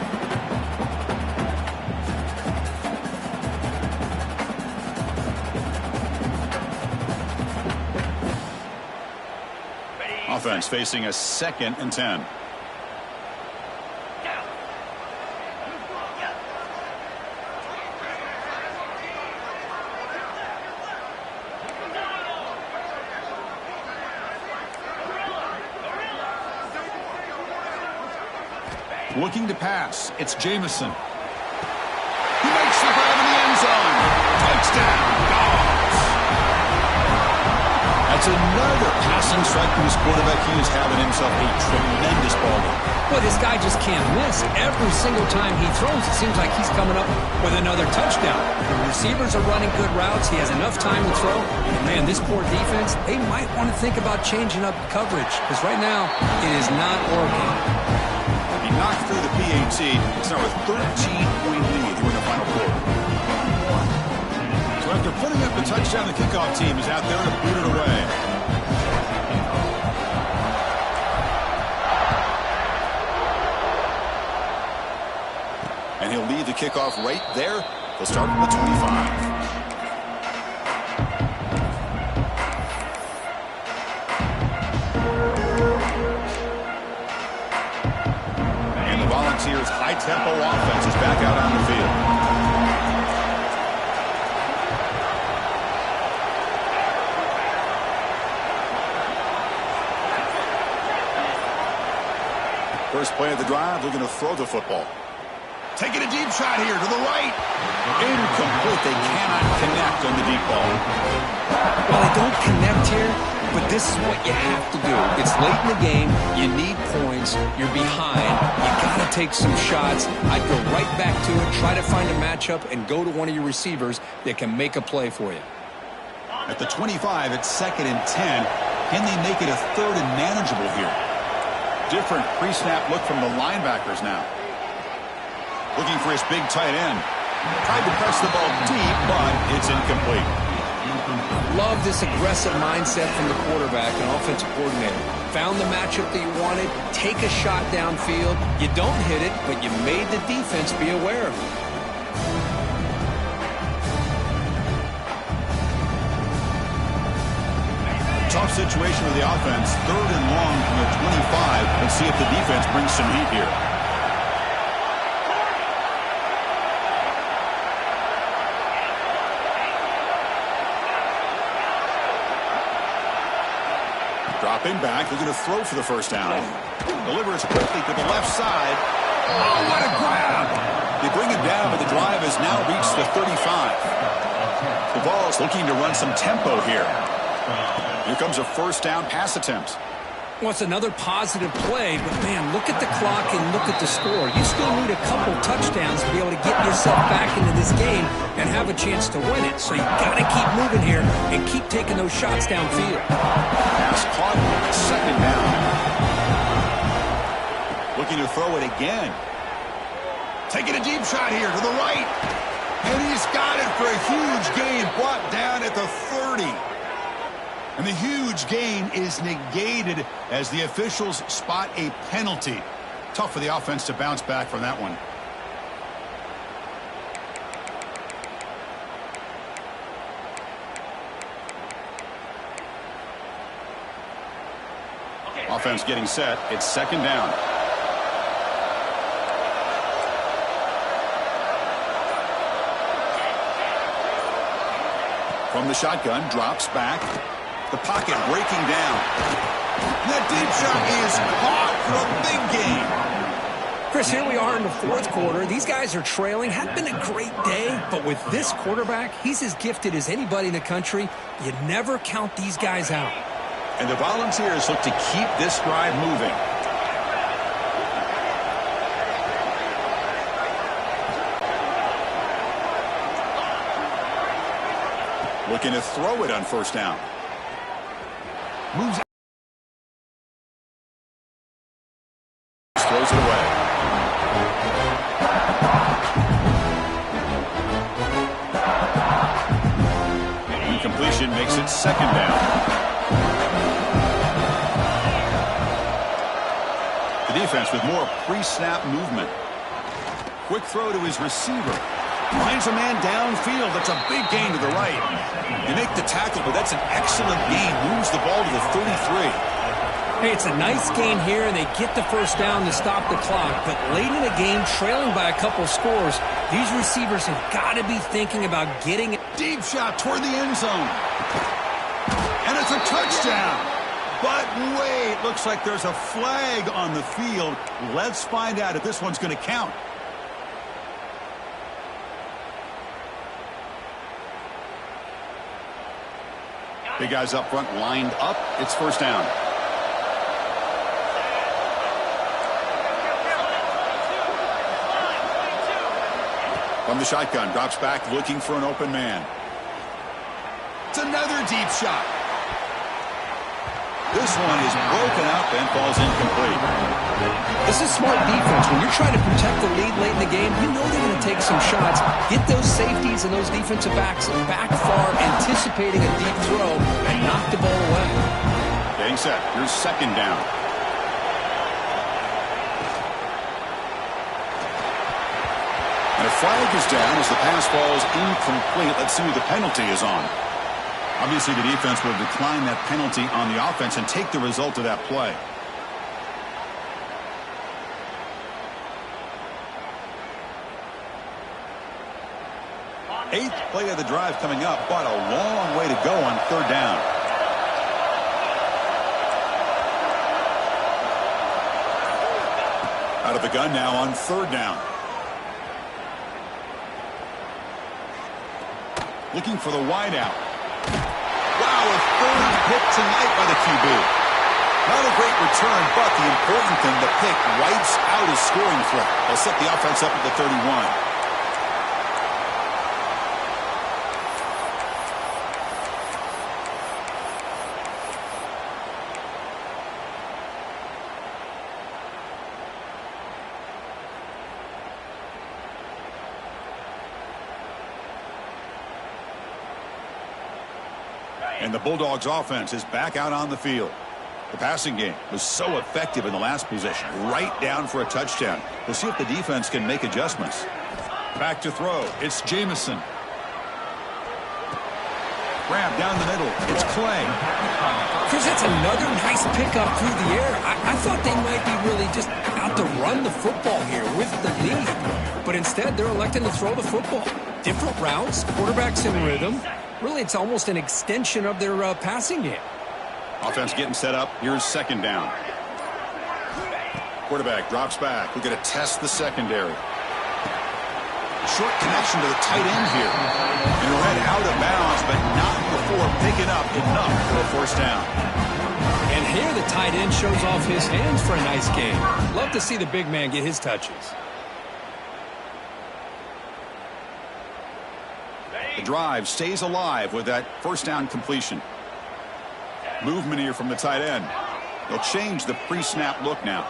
Offense facing a 2nd and 10. Looking to pass. It's Jamison. He makes the grab in the end zone. Touchdown, Dogs. That's another passing strike from his quarterback. He is having himself a tremendous ball game. Well, this guy just can't miss. Every single time he throws, it seems like he's coming up with another touchdown. The receivers are running good routes. He has enough time to throw. And, man, this poor defense, they might want to think about changing up coverage because right now it is not working. He knocked through the PAT. It's now a 13-point lead here in the final quarter. So after putting up the touchdown, the kickoff team is out there to boot it away. And he'll lead the kickoff right there. They'll start from the 25. Volunteers' high-tempo offense is back out on the field. First play of the drive, looking to throw the football. Taking a deep shot here to the right. Incomplete. They cannot connect on the deep ball. Well, they don't connect here, but this is what you have to do. It's late in the game. You need points. You're behind. You got to take some shots. I'd go right back to it, try to find a matchup, and go to one of your receivers that can make a play for you. At the 25, it's 2nd and 10. Can they make it a 3rd and manageable here? Different pre-snap look from the linebackers now. Looking for his big tight end. Tried to press the ball deep, but it's incomplete. Love this aggressive mindset from the quarterback and offensive coordinator. Found the matchup that you wanted, take a shot downfield. You don't hit it, but you made the defense be aware of it. Tough situation with the offense. 3rd and long from the 25. Let's see if the defense brings some heat here. Dropping back, they're going to throw for the first down. Delivers quickly to the left side. Oh, what a grab! They bring him down, but the drive has now reached the 35. The Vols looking to run some tempo here. Here comes a first down pass attempt. Well, it's another positive play, but, man, look at the clock and look at the score. You still need a couple touchdowns to be able to get yourself back into this game and have a chance to win it. So you got to keep moving here and keep taking those shots downfield. Pass caught, 2nd down. Looking to throw it again. Taking a deep shot here to the right. And he's got it for a huge gain, brought down at the 30. And the huge gain is negated as the officials spot a penalty. Tough for the offense to bounce back from that one. Offense getting set. It's 2nd down. From the shotgun, drops back. The pocket breaking down. That deep shot is caught for a big gain. Chris, here we are in the fourth quarter. These guys are trailing. Hadn't been a great day, but with this quarterback, he's as gifted as anybody in the country. You never count these guys out. And the Volunteers look to keep this drive moving. Looking to throw it on first down. Moves. Throws it away. Incompletion makes it second down. The defense with more pre-snap movement. Quick throw to his receiver. Finds a man downfield. That's a big gain to the right. You make the tackle, but that's an excellent gain. Moves the ball to the 33. Hey, it's a nice gain here, and they get the first down to stop the clock. But late in the game, trailing by a couple scores, these receivers have got to be thinking about getting it. Deep shot toward the end zone. And it's a touchdown. But wait, looks like there's a flag on the field. Let's find out if this one's going to count. Big guys up front lined up. It's first down. From the shotgun, drops back looking for an open man. It's another deep shot. This one is broken up and falls incomplete. This is smart defense. When you're trying to protect the lead late in the game, you know they're going to take some shots. Get those safeties and those defensive backs back far, anticipating a deep throw, and knock the ball away. Getting set. Here's second down. And a flag is down as the pass falls incomplete. Let's see who the penalty is on. Obviously, the defense will decline that penalty on the offense and take the result of that play. Eighth play of the drive coming up, but a long way to go on third down. Out of the gun now on third down. Looking for the wideout. Wow, a third pick tonight by the QB. Not a great return, but the important thing, the pick wipes out his scoring threat. They'll set the offense up at the 31. And the Bulldogs offense is back out on the field. The passing game was so effective in the last possession, right down for a touchdown. We'll see if the defense can make adjustments. Back to throw. It's Jamison. Grab down the middle. It's Clay. Chris, that's another nice pickup through the air. I thought they might be really just out to run the football here with the lead. But instead, they're electing to throw the football. Different routes, quarterback's in rhythm. Really, it's almost an extension of their passing game. Offense getting set up. Here's second down. Quarterback drops back. We're going to test the secondary. Short connection to the tight end here. And read out of bounds, but not before picking up enough for a first down. And here the tight end shows off his hands for a nice game. Love to see the big man get his touches. The drive stays alive with that first down completion. Movement here from the tight end. They'll change the pre-snap look now.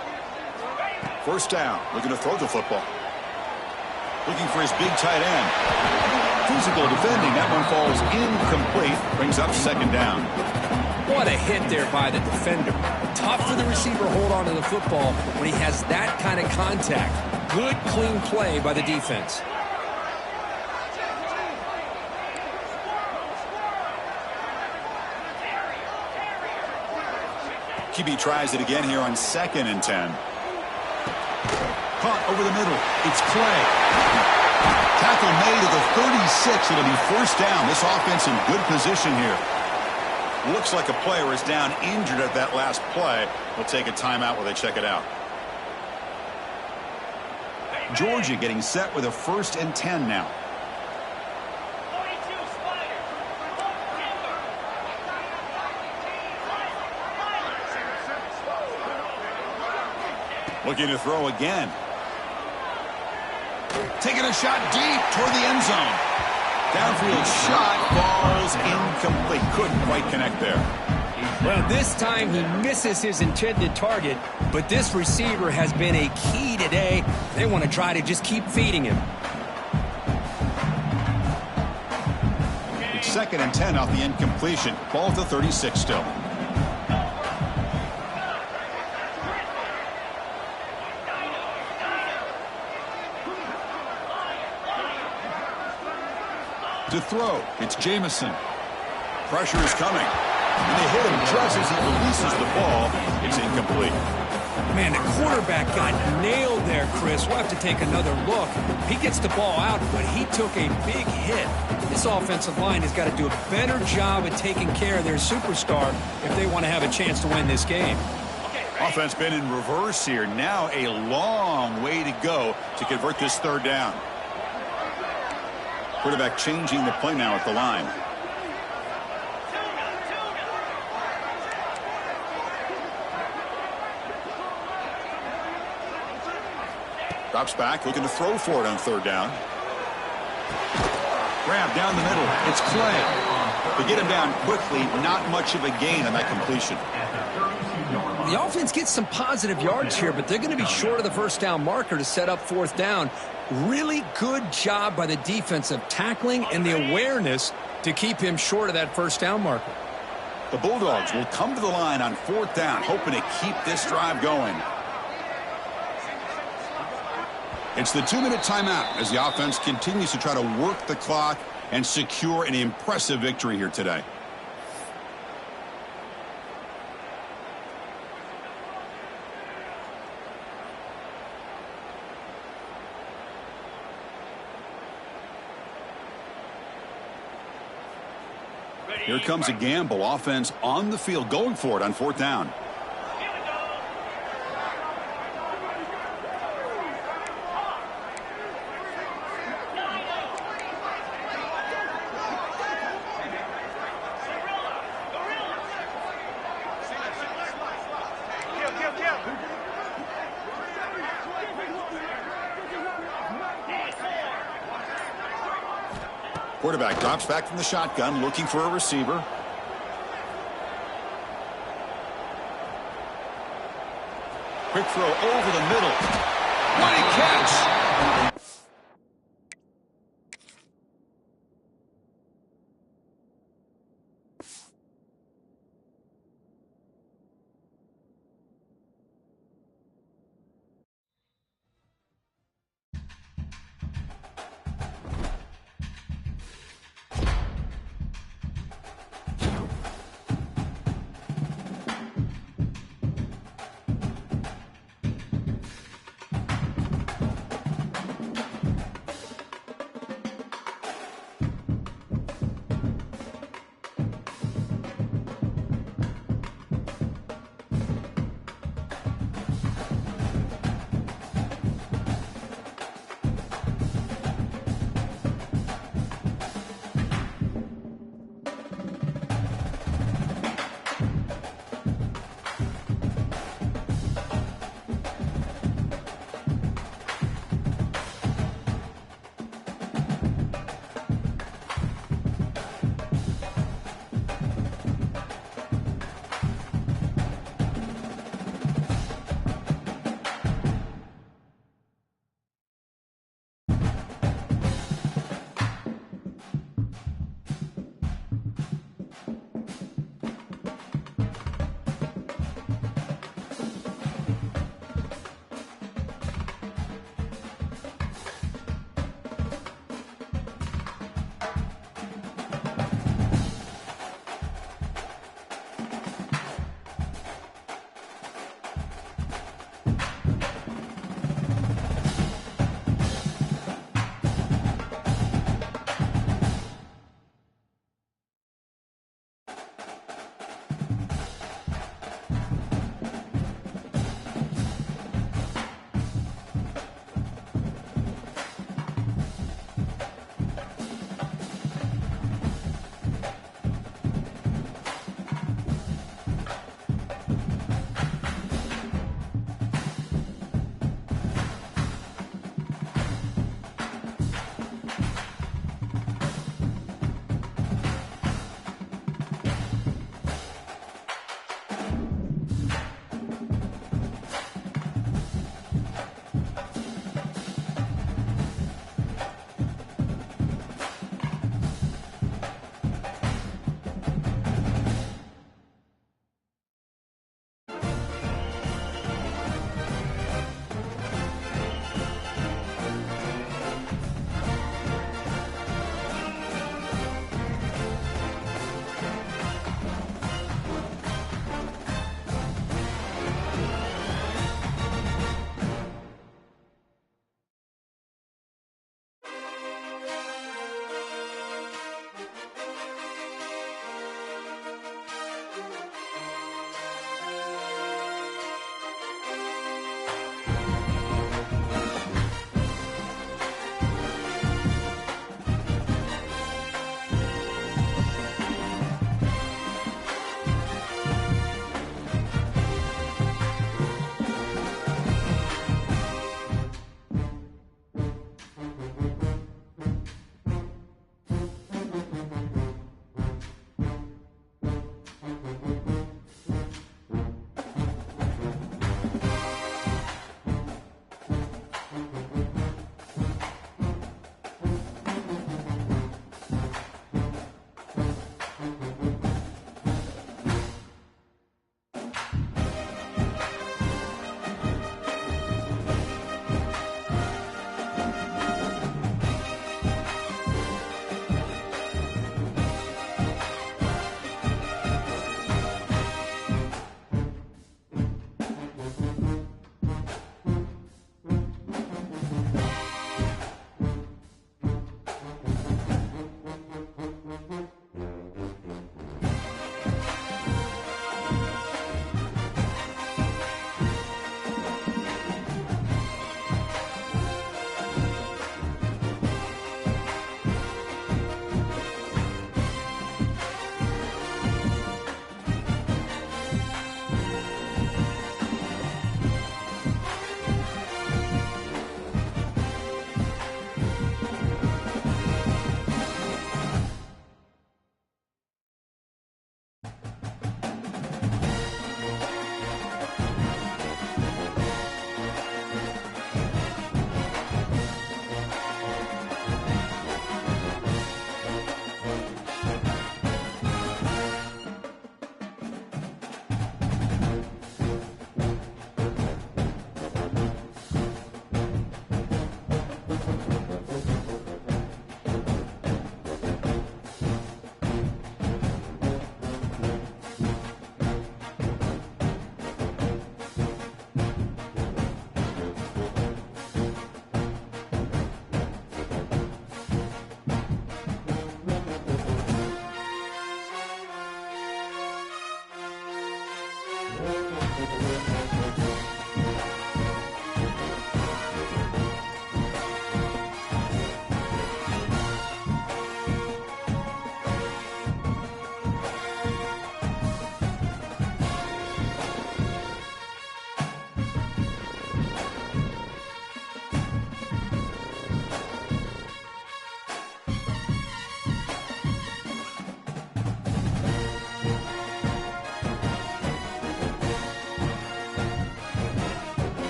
First down, looking to throw the football. Looking for his big tight end. Physical defending, that one falls incomplete. Brings up second down. What a hit there by the defender. Tough for the receiver to hold on to the football when he has that kind of contact. Good, clean play by the defense. QB tries it again here on 2nd and 10. Caught over the middle. It's Clay. Tackle made at the 36. It'll be first down. This offense in good position here. Looks like a player is down injured at that last play. We'll take a timeout while they check it out. Georgia getting set with a 1st and 10 now. Looking to throw again. Taking a shot deep toward the end zone. Downfield shot falls incomplete. Couldn't quite connect there. Well, this time he misses his intended target, but this receiver has been a key today. They want to try to just keep feeding him. It's 2nd and 10 off the incompletion. Ball to 36 still. To throw, it's Jamison. Pressure is coming. And they hit him just as he releases the ball. It's incomplete. Man, the quarterback got nailed there, Chris. We'll have to take another look. He gets the ball out, but he took a big hit. This offensive line has got to do a better job of taking care of their superstar if they want to have a chance to win this game. Offense been in reverse here. Now a long way to go to convert this 3rd down. Quarterback changing the play now at the line. Drops back, looking to throw for it on 3rd down. Grab down the middle. It's Clay. They get him down quickly. Not much of a gain on that completion. The offense gets some positive yards here, but they're going to be short of the 1st down marker to set up 4th down. Really good job by the defense of tackling and the awareness to keep him short of that 1st down marker. The Bulldogs will come to the line on 4th down, hoping to keep this drive going. It's the 2-minute timeout as the offense continues to try to work the clock and secure an impressive victory here today. Here comes a gamble. Offense on the field going for it on 4th down. Quarterback drops back from the shotgun, looking for a receiver. Quick throw over the middle. What a catch!